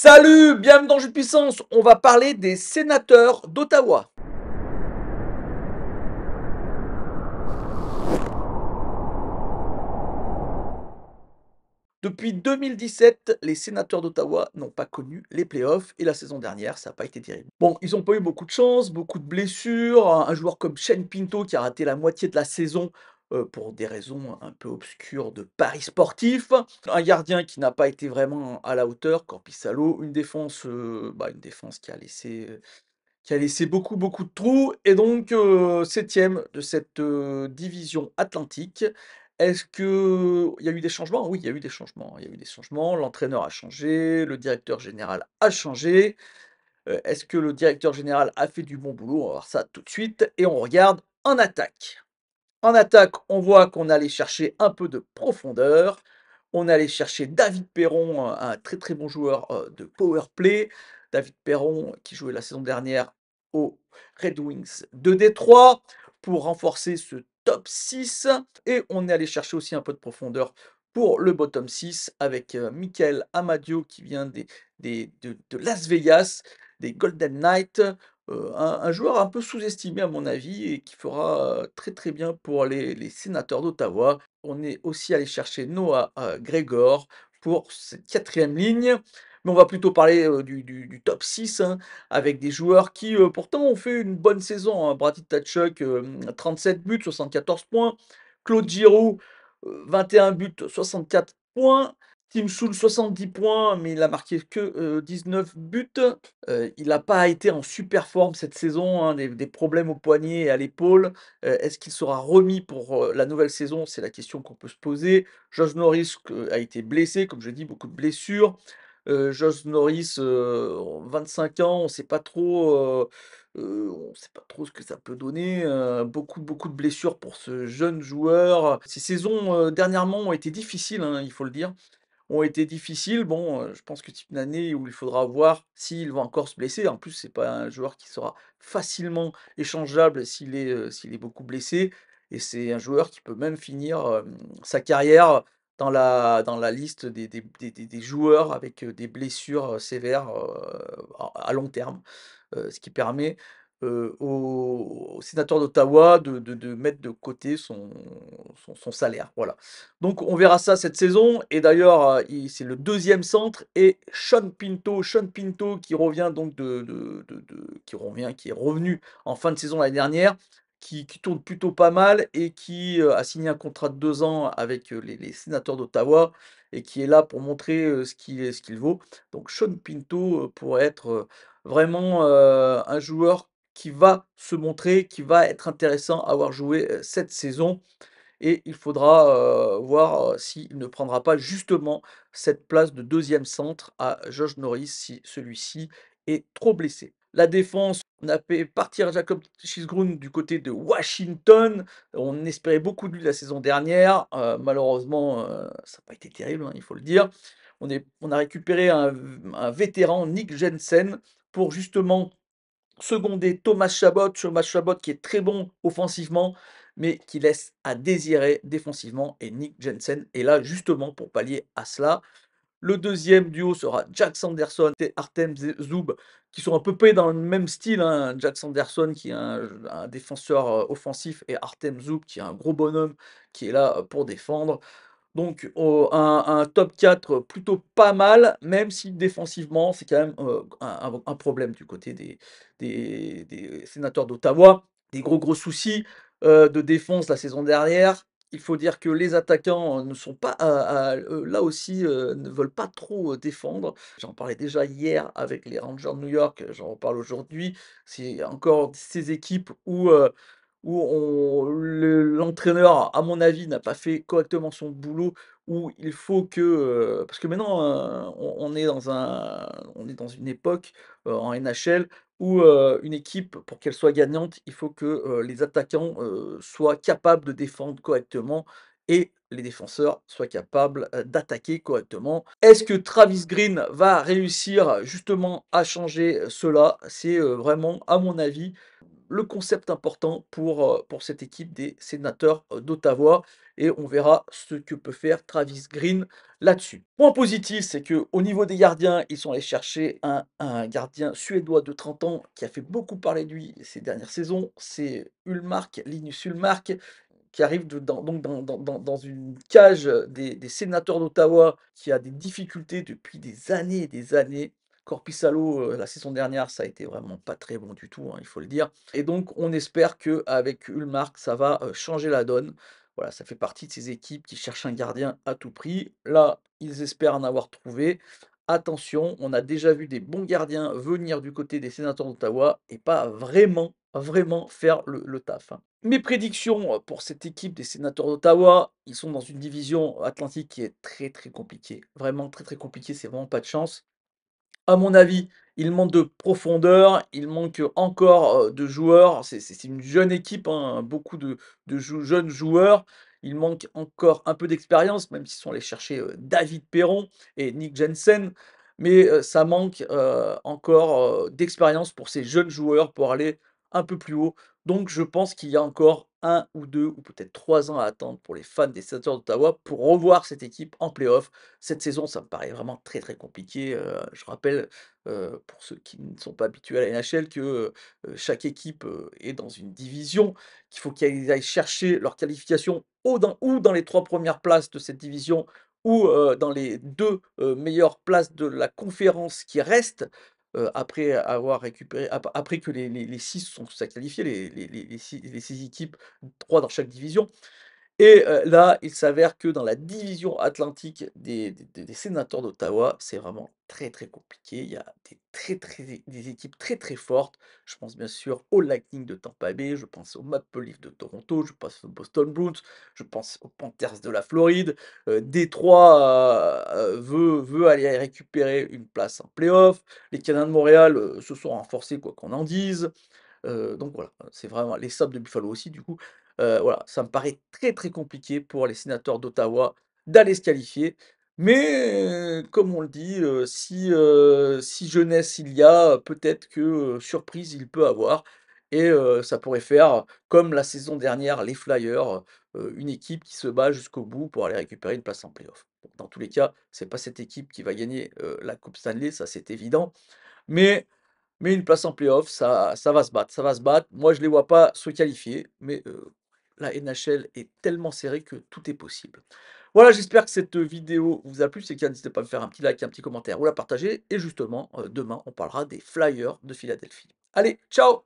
Salut, bienvenue dans Jeu de puissance. On va parler des sénateurs d'Ottawa. Depuis 2017, les sénateurs d'Ottawa n'ont pas connu les playoffs et la saison dernière, ça n'a pas été terrible. Bon, ils n'ont pas eu beaucoup de chance, beaucoup de blessures. Un joueur comme Shane Pinto qui a raté la moitié de la saison pour des raisons un peu obscures de paris sportifs. Un gardien qui n'a pas été vraiment à la hauteur, Corpissalo. Une défense qui a laissé beaucoup, beaucoup de trous et donc 7e de cette, division atlantique. Est-ce qu'il y a eu des changements? Oui, il y a eu des changements. Il y a eu des changements, l'entraîneur a changé, le directeur général a changé. Est-ce que le directeur général a fait du bon boulot? On va voir ça tout de suite et on regarde en attaque. En attaque, on voit qu'on est allé chercher un peu de profondeur. On est allé chercher David Perron, un très, très bon joueur, de power play. David Perron qui jouait la saison dernière aux Red Wings de Détroit pour renforcer ce top 6 et on est allé chercher aussi un peu de profondeur pour le bottom 6 avec, Michael Amadio qui vient de Las Vegas, des Golden Knights. Un joueur un peu sous-estimé à mon avis et qui fera, très, très bien pour les sénateurs d'Ottawa. On est aussi allé chercher Noah, Gregor pour cette 4e ligne, mais on va plutôt parler, du top 6, hein, avec des joueurs qui, pourtant ont fait une bonne saison, hein. Brady Tkachuk, 37 buts, 74 points. Claude Giroux, 21 buts, 64 points. Tim Schulz 70 points, mais il a marqué que, 19 buts. Il n'a pas été en super forme cette saison, hein, des problèmes au poignet et à l'épaule. Est-ce qu'il sera remis pour, la nouvelle saison? C'est la question qu'on peut se poser. Josh Norris a été blessé, comme je dis, beaucoup de blessures. Josh Norris, 25 ans, on sait pas trop ce que ça peut donner, beaucoup, beaucoup de blessures pour ce jeune joueur. Ces saisons, dernièrement ont été difficiles, hein, il faut le dire, ont été difficiles. Bon, je pense que c'est une année où il faudra voir s'il va encore se blesser. En plus, c'est pas un joueur qui sera facilement échangeable s'il est beaucoup blessé et c'est un joueur qui peut même finir, sa carrière dans la liste des joueurs avec, des blessures, sévères, à long terme. Ce qui permet, au sénateur d'Ottawa de mettre de côté son salaire, voilà. Donc on verra ça cette saison et d'ailleurs, c'est le 2e centre et Sean Pinto qui revient donc qui est revenu en fin de saison l'année dernière, qui tourne plutôt pas mal et qui, a signé un contrat de 2 ans avec, les sénateurs d'Ottawa et qui est là pour montrer, ce qu'il vaut. Donc Sean Pinto, pourrait être, vraiment, un joueur qui va se montrer, qui va être intéressant à avoir joué, cette saison et il faudra, voir, s'il ne prendra pas justement cette place de 2e centre à Josh Norris si celui-ci est trop blessé. La défense, on a fait partir Jacob Chychrun du côté de Washington. On espérait beaucoup de lui la saison dernière, malheureusement, ça n'a pas été terrible, hein, il faut le dire. On a récupéré un vétéran, Nick Jensen, pour justement secondé Thomas Chabot qui est très bon offensivement, mais qui laisse à désirer défensivement et Nick Jensen est là justement pour pallier à cela. Le 2e duo sera Jack Sanderson et Artem Zoub qui sont à peu près dans le même style, hein. Jack Sanderson qui est un défenseur, offensif et Artem Zoub qui est un gros bonhomme qui est là, pour défendre. Donc un top 4 plutôt pas mal, même si défensivement, c'est quand même, un problème du côté des sénateurs d'Ottawa. Des gros, gros soucis, de défense la saison dernière. Il faut dire que les attaquants, ne sont pas là aussi, ne veulent pas trop, défendre. J'en parlais déjà hier avec les Rangers de New York, j'en reparle aujourd'hui. C'est encore ces équipes où l'entraîneur, à mon avis, n'a pas fait correctement son boulot, où il faut que, parce que maintenant, on est dans une époque, en NHL où, une équipe, pour qu'elle soit gagnante, il faut que, les attaquants, soient capables de défendre correctement et les défenseurs soient capables, d'attaquer correctement. Est-ce que Travis Green va réussir justement à changer cela? C'est, vraiment, à mon avis, le concept important pour cette équipe des Sénateurs, d'Ottawa et on verra ce que peut faire Travis Green là-dessus. Point positif, c'est que au niveau des gardiens, ils sont allés chercher un gardien suédois de 30 ans qui a fait beaucoup parler de lui ces dernières saisons, c'est Ullmark, Linus Ullmark qui arrive dans une cage des sénateurs d'Ottawa, qui a des difficultés depuis des années et des années. Korpisalo, la saison dernière, ça a été vraiment pas très bon du tout, hein, il faut le dire. Et donc, on espère qu'avec Ullmark, ça va changer la donne. Voilà, ça fait partie de ces équipes qui cherchent un gardien à tout prix. Là, ils espèrent en avoir trouvé. Attention, on a déjà vu des bons gardiens venir du côté des sénateurs d'Ottawa et pas vraiment faire le taf, hein. Mes prédictions pour cette équipe des sénateurs d'Ottawa, ils sont dans une division atlantique qui est très très compliquée. Vraiment très très compliquée, c'est vraiment pas de chance. À mon avis, il manque de profondeur, il manque encore, de joueurs. C'est une jeune équipe, hein, beaucoup de jeunes joueurs. Il manque encore un peu d'expérience, même s'ils sont allés chercher, David Perron et Nick Jensen. Mais, ça manque, encore, d'expérience pour ces jeunes joueurs pour aller un peu plus haut. Donc je pense qu'il y a encore un ou 2 ou peut-être 3 ans à attendre pour les fans des Sénateurs d'Ottawa pour revoir cette équipe en playoff. Cette saison, ça me paraît vraiment très, très compliqué, je rappelle, pour ceux qui ne sont pas habitués à la NHL que, chaque équipe, est dans une division, qu'il faut qu'ils aillent chercher leur qualification ou dans les 3 premières places de cette division ou, dans les 2 meilleures places de la conférence qui restent, après avoir récupéré après que les 6 sont tous à qualifier, les 6 équipes, 3 dans chaque division. Et là, il s'avère que dans la division atlantique des sénateurs d'Ottawa, c'est vraiment très, très compliqué. Il y a des équipes très, très fortes. Je pense bien sûr au Lightning de Tampa Bay, je pense aux Maple Leafs de Toronto, je pense aux Boston Bruins, je pense aux Panthers de la Floride. Détroit, veut aller récupérer une place en playoff. Les Canadiens de Montréal, se sont renforcés quoi qu'on en dise. Donc voilà, c'est vraiment les Sabres de Buffalo aussi du coup. Voilà, ça me paraît très, très compliqué pour les Sénateurs d'Ottawa d'aller se qualifier. Mais, comme on le dit, si jeunesse il y a, peut-être que, surprise il peut avoir et ça pourrait faire comme la saison dernière les Flyers, une équipe qui se bat jusqu'au bout pour aller récupérer une place en play-off. Bon, dans tous les cas, c'est pas cette équipe qui va gagner, la coupe Stanley, ça c'est évident. Mais une place en play-off, ça va se battre, ça va se battre. Moi, je ne les vois pas se qualifier, mais la NHL est tellement serrée que tout est possible. Voilà, j'espère que cette vidéo vous a plu. Si c'est le cas, n'hésitez pas à me faire un petit like, un petit commentaire ou la partager. Et justement, demain, on parlera des Flyers de Philadelphie. Allez, ciao!